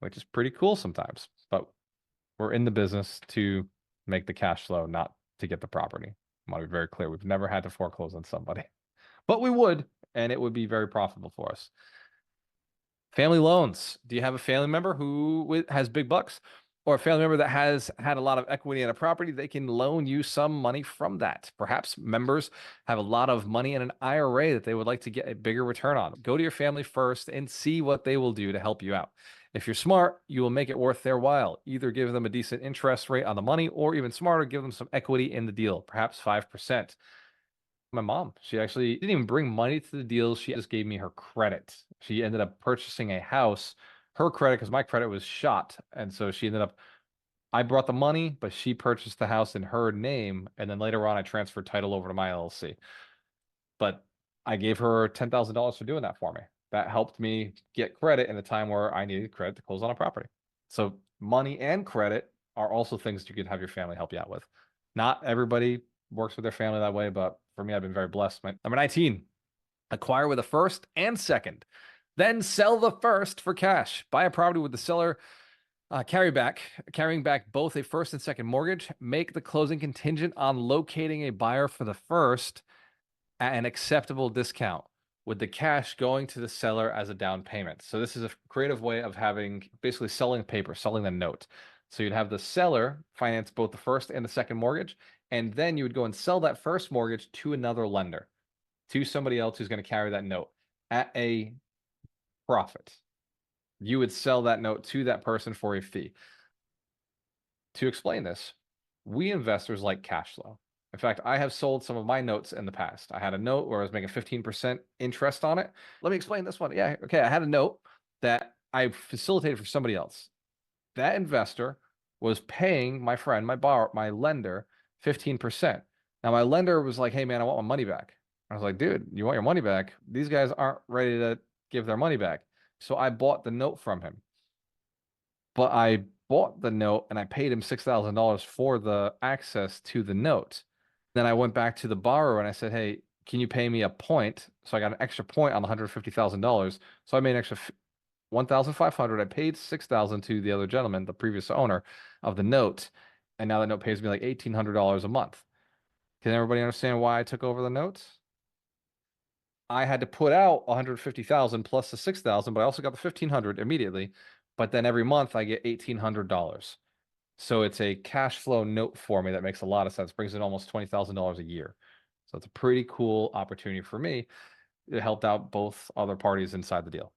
which is pretty cool sometimes. But we're in the business to make the cash flow, not to get the property. I want to be very clear. We've never had to foreclose on somebody, but we would, and it would be very profitable for us. Family loans. Do you have a family member who has big bucks, or a family member that has had a lot of equity in a property? They can loan you some money from that. Perhaps members have a lot of money in an IRA that they would like to get a bigger return on. Go to your family first and see what they will do to help you out. If you're smart, you will make it worth their while. Either give them a decent interest rate on the money, or even smarter, give them some equity in the deal, perhaps 5%. My mom, she actually didn't even bring money to the deal. She just gave me her credit. She ended up purchasing a house, her credit, because my credit was shot. And so she ended up, I brought the money, but she purchased the house in her name. And then later on, I transferred title over to my LLC. But I gave her $10,000 for doing that for me. That helped me get credit in a time where I needed credit to close on a property. So money and credit are also things you could have your family help you out with. Not everybody works with their family that way, but for me, I've been very blessed. Number 19, acquire with a first and second, then sell the first for cash. Buy a property with the seller carrying back both a first and second mortgage. Make the closing contingent on locating a buyer for the first at an acceptable discount, with the cash going to the seller as a down payment. So this is a creative way of having basically selling paper, selling the note. So you'd have the seller finance both the first and the second mortgage, and then you would go and sell that first mortgage to another lender, to somebody else who's going to carry that note at a profit. You would sell that note to that person for a fee. To explain this, we investors like cash flow. In fact, I have sold some of my notes in the past. I had a note where I was making 15% interest on it. Let me explain this one. Yeah, okay. I had a note that I facilitated for somebody else. That investor was paying my friend, my lender, 15%. Now my lender was like, "Hey man, I want my money back." I was like, "Dude, you want your money back? These guys aren't ready to give their money back." So I bought the note from him. But I bought the note and I paid him $6,000 for the access to the note. Then I went back to the borrower and I said, "Hey, can you pay me a point?" So I got an extra point on the $150,000. So I made an extra 1,500. I paid 6,000 to the other gentleman, the previous owner of the note, and now that note pays me like $1,800 a month. Can everybody understand why I took over the notes? I had to put out 150,000 plus the 6,000, but I also got the 1,500 immediately. But then every month I get $1,800. So it's a cash flow note for me that makes a lot of sense. Brings in almost $20,000 a year. So it's a pretty cool opportunity for me. It helped out both other parties inside the deal.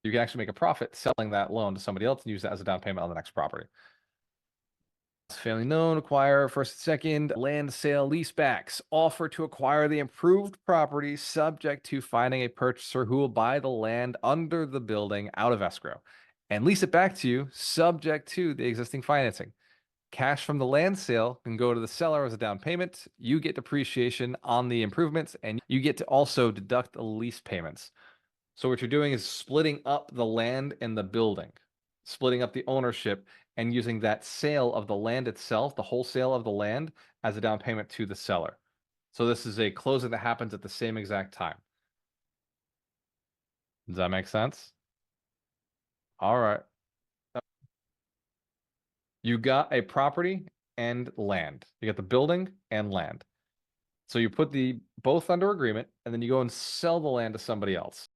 You can actually make a profit selling that loan to somebody else and use that as a down payment on the next property. Family known, acquire first and second, land sale leasebacks, offer to acquire the improved property subject to finding a purchaser who will buy the land under the building out of escrow and lease it back to you subject to the existing financing. Cash from the land sale can go to the seller as a down payment. You get depreciation on the improvements, and you get to also deduct the lease payments. So what you're doing is splitting up the land and the building, splitting up the ownership, and using that sale of the land itself, the wholesale of the land, as a down payment to the seller. So this is a closing that happens at the same exact time. Does that make sense? All right. You got a property and land. You got the building and land. So you put the both under agreement, and then you go and sell the land to somebody else.